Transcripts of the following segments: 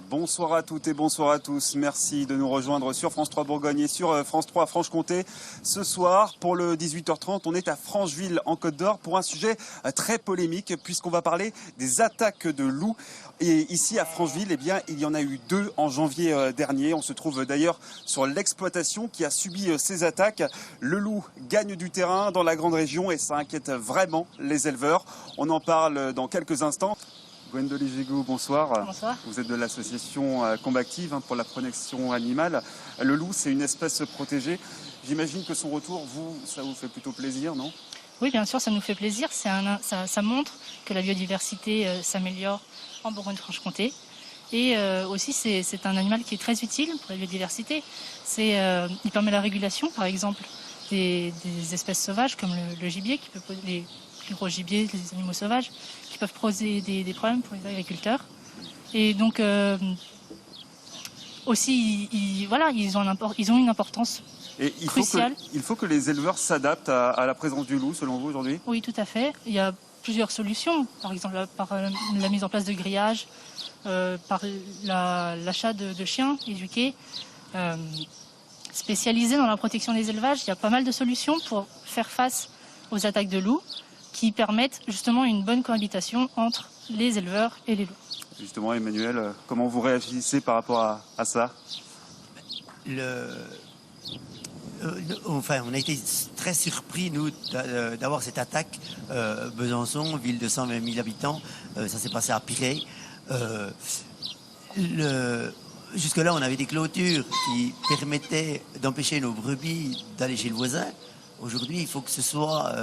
Bonsoir à toutes et bonsoir à tous. Merci de nous rejoindre sur France 3 Bourgogne et sur France 3 Franche-Comté. Ce soir, pour le 18h30, on est à Francheville en Côte d'Or pour un sujet très polémique puisqu'on va parler des attaques de loups. Et ici à Francheville, eh bien, il y en a eu 2 en janvier dernier. On se trouve d'ailleurs sur l'exploitation qui a subi ces attaques. Le loup gagne du terrain dans la grande région et ça inquiète vraiment les éleveurs. On en parle dans quelques instants. Gwendoline Gégou, bonsoir. Bonsoir. Vous êtes de l'association Combactive pour la protection animale. Le loup, c'est une espèce protégée. J'imagine que son retour, ça vous fait plutôt plaisir, non? Oui, bien sûr, ça nous fait plaisir. Ça montre que la biodiversité s'améliore en Bourgogne-Franche-Comté. Et aussi, c'est un animal qui est très utile pour la biodiversité. Il permet la régulation, par exemple, des espèces sauvages comme le gibier, qui peut poser les plus gros gibiers, les animaux sauvages, qui peuvent poser des problèmes pour les agriculteurs. Et donc, aussi, ils ont une importance cruciale. Il faut que les éleveurs s'adaptent à la présence du loup, selon vous, aujourd'hui? Oui, tout à fait. Il y a plusieurs solutions, par exemple par la mise en place de grillages, par l'achat de chiens éduqués, spécialisés dans la protection des élevages. Il y a pas mal de solutions pour faire face aux attaques de loups qui permettent justement une bonne cohabitation entre les éleveurs et les loups. Justement, Emmanuel, comment vous réagissez par rapport à ça? On a été très surpris, nous, d'avoir cette attaque. Besançon, ville de 120 000 habitants, ça s'est passé à Pirey. Jusque-là, on avait des clôtures qui permettaient d'empêcher nos brebis d'aller chez le voisin. Aujourd'hui, il faut que ce soit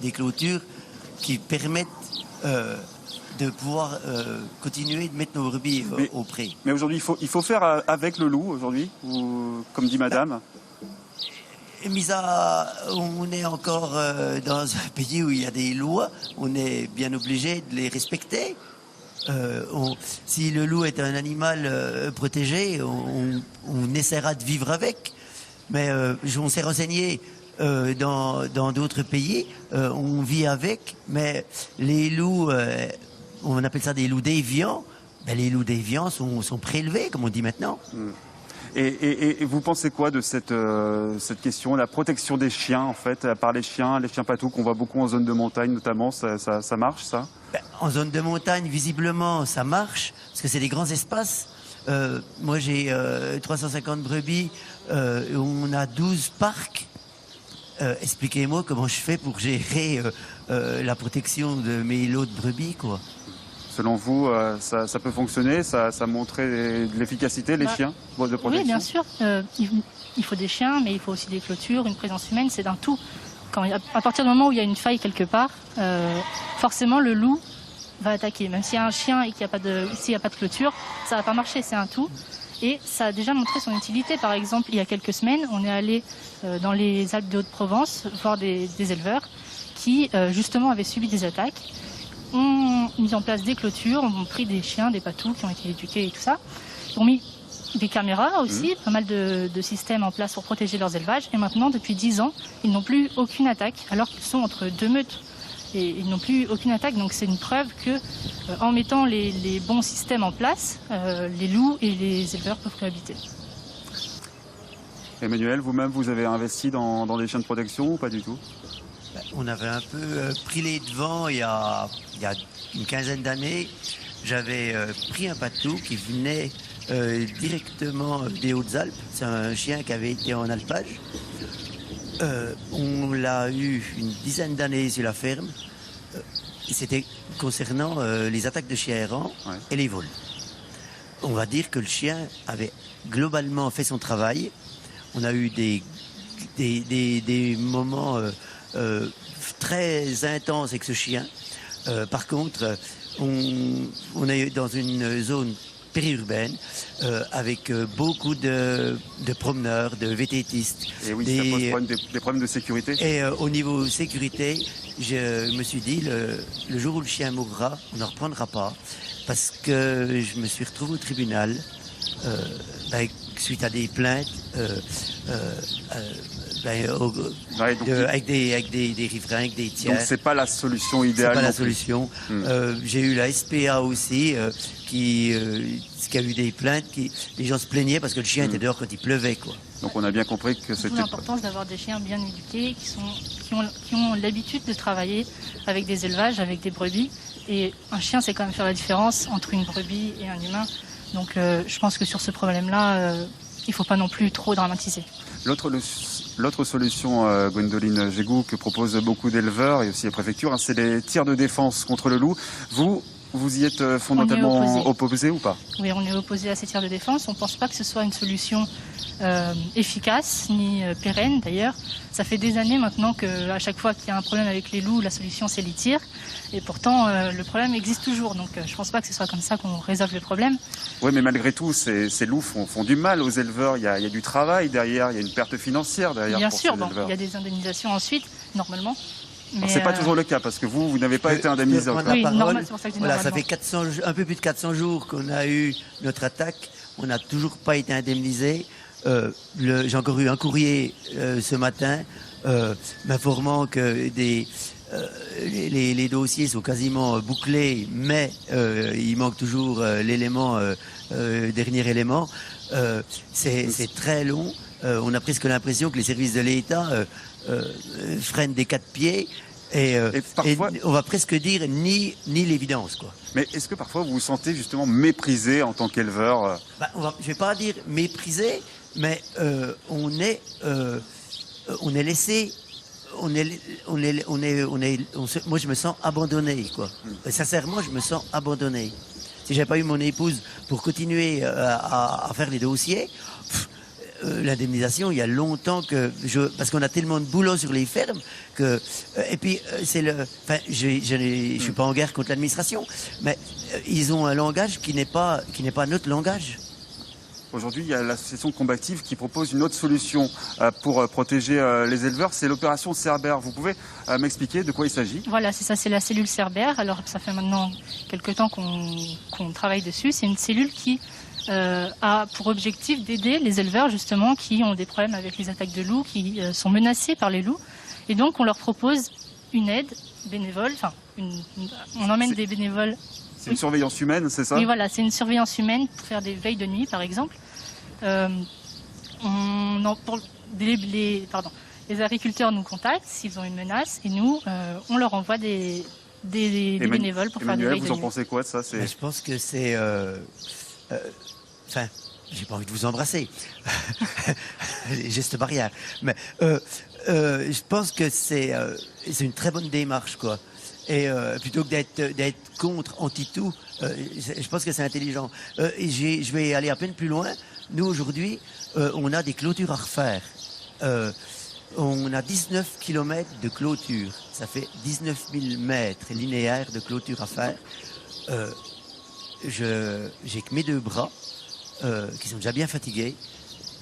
des clôtures qui permettent de pouvoir continuer de mettre nos brebis au pré. Mais aujourd'hui, il faut faire avec le loup, aujourd'hui, comme dit madame. On est encore dans un pays où il y a des lois, on est bien obligé de les respecter. Si le loup est un animal protégé, on essaiera de vivre avec. Mais on s'est renseigné dans d'autres pays, on vit avec, mais les loups, on appelle ça des loups déviants. Ben, les loups déviants sont prélevés, comme on dit maintenant. Et vous pensez quoi de cette question, la protection des chiens, en fait, par les chiens patous qu'on voit beaucoup en zone de montagne notamment, ça marche, ça? En zone de montagne, visiblement, ça marche, parce que c'est des grands espaces. Moi, j'ai 350 brebis, on a 12 parcs. Expliquez-moi comment je fais pour gérer la protection de mes lots de brebis, quoi. Selon vous, ça peut fonctionner? Ça montrait de l'efficacité, les chiens de protection? Oui, bien sûr. Il faut des chiens, mais il faut aussi des clôtures, une présence humaine, c'est d'un tout. À partir du moment où il y a une faille quelque part, forcément le loup va attaquer. Même s'il y a un chien et s'il n'y a pas de clôture, ça ne va pas marcher, c'est un tout. Et ça a déjà montré son utilité. Par exemple, il y a quelques semaines, on est allé dans les Alpes de Haute-Provence voir des éleveurs qui, justement, avaient subi des attaques, ont mis en place des clôtures, ont pris des chiens, des patous qui ont été éduqués et tout ça. Ils ont mis des caméras aussi, pas mal de systèmes en place pour protéger leurs élevages. Et maintenant, depuis 10 ans, ils n'ont plus aucune attaque, alors qu'ils sont entre 2 meutes. Et ils n'ont plus aucune attaque, donc c'est une preuve que, en mettant les bons systèmes en place, les loups et les éleveurs peuvent cohabiter. Emmanuel, vous-même, vous avez investi dans des chiens de protection ou pas du tout? On avait un peu pris les devants il y a une quinzaine d'années. J'avais pris un patou qui venait directement des Hautes-Alpes. C'est un chien qui avait été en alpage. On l'a eu une dizaine d'années sur la ferme. C'était concernant les attaques de chiens errants et les vols. On va dire que le chien avait globalement fait son travail. On a eu des moments très intenses avec ce chien. Par contre, on est dans une zone périurbaine avec beaucoup de promeneurs, de vététistes. Et oui, ça pose des problèmes de sécurité. Et au niveau sécurité, je me suis dit, le jour où le chien mourra, on n'en reprendra pas. Parce que je me suis retrouvé au tribunal suite à des plaintes Ouais, donc, avec des riverains, avec des tiers. donc c'est pas la solution C'est idéale. pas la non plus. solution. J'ai eu la SPA aussi qui a eu des plaintes. Les gens se plaignaient parce que le chien était dehors quand il pleuvait, quoi. Donc on a bien compris que D'où c'était... l'importance d'avoir des chiens bien éduqués, qui ont l'habitude de travailler avec des élevages, avec des brebis. Et un chien, c'est quand même faire la différence entre une brebis et un humain. Donc je pense que sur ce problème-là, il ne faut pas non plus trop dramatiser. L'autre solution, Gwendoline Jégou, que proposent beaucoup d'éleveurs et aussi les préfectures, hein, c'est les tirs de défense contre le loup. Vous y êtes fondamentalement opposé ou pas? Oui, on est opposé à ces tirs de défense. On ne pense pas que ce soit une solution efficace ni pérenne d'ailleurs. Ça fait des années maintenant qu'à chaque fois qu'il y a un problème avec les loups, la solution c'est les tirs. Et pourtant, le problème existe toujours. Donc je ne pense pas que ce soit comme ça qu'on résolve le problème. Oui, mais malgré tout, ces loups font du mal aux éleveurs. Il y a du travail derrière, il y a une perte financière derrière. Bien pour sûr, ces éleveurs. il y a des indemnisations ensuite, normalement. Ce n'est pas toujours le cas parce que vous n'avez pas été indemnisé encore. Oui, normal, c'est pour ça que je dis Voilà, ça normalement. fait un peu plus de 400 jours qu'on a eu notre attaque. On n'a toujours pas été indemnisé. J'ai encore eu un courrier ce matin m'informant que les dossiers sont quasiment bouclés, mais il manque toujours l'élément, dernier élément. C'est très long. On a presque l'impression que les services de l'État freinent des quatre pieds. Et parfois... on va presque dire ni l'évidence, quoi. Mais est-ce que parfois vous vous sentez justement méprisé en tant qu'éleveur? Je vais pas dire méprisé, mais on est laissé. Moi, je me sens abandonné, quoi. Sincèrement, je me sens abandonné. Si j'avais pas eu mon épouse pour continuer à faire les dossiers, l'indemnisation, il y a longtemps parce qu'on a tellement de boulot sur les fermes que, et puis je suis pas en guerre contre l'administration, mais ils ont un langage qui n'est pas notre langage. Aujourd'hui, il y a l'association combative qui propose une autre solution pour protéger les éleveurs, c'est l'opération Cerbère. Vous pouvez m'expliquer de quoi il s'agit? Voilà, c'est ça, c'est la cellule Cerbère. Alors, ça fait maintenant quelques temps qu'on travaille dessus. C'est une cellule qui a pour objectif d'aider les éleveurs, justement, qui ont des problèmes avec les attaques de loups, qui sont menacés par les loups. Et donc, on leur propose une aide bénévole. Enfin, on emmène des bénévoles. C'est une surveillance humaine, c'est ça? Oui, voilà, c'est une surveillance humaine pour faire des veilles de nuit, par exemple. Les agriculteurs nous contactent s'ils ont une menace et nous, on leur envoie des bénévoles pour faire des veilles de nuit. Vous en pensez quoi de ça? Je pense que c'est... Enfin, j'ai pas envie de vous embrasser. Les gestes barrières. Mais je pense que c'est une très bonne démarche, quoi. Et plutôt que d'être contre, anti-tout, je pense que c'est intelligent. Je vais aller à peine plus loin. Nous, aujourd'hui, on a des clôtures à refaire. On a 19 km de clôture. Ça fait 19 000 mètres linéaires de clôture à faire. J'ai que mes deux bras, qui sont déjà bien fatigués.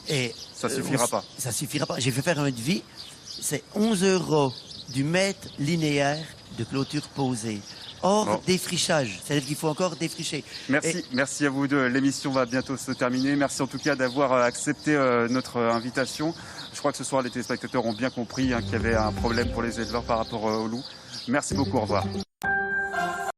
Et ça suffira pas. Ça suffira pas. J'ai fait faire un devis. C'est 11 € du mètre linéaire de clôture posée. Hors défrichage, c'est-à-dire qu'il faut encore défricher. Merci à vous deux. L'émission va bientôt se terminer. Merci en tout cas d'avoir accepté notre invitation. Je crois que ce soir, les téléspectateurs ont bien compris qu'il y avait un problème pour les éleveurs par rapport aux loups. Merci beaucoup, au revoir.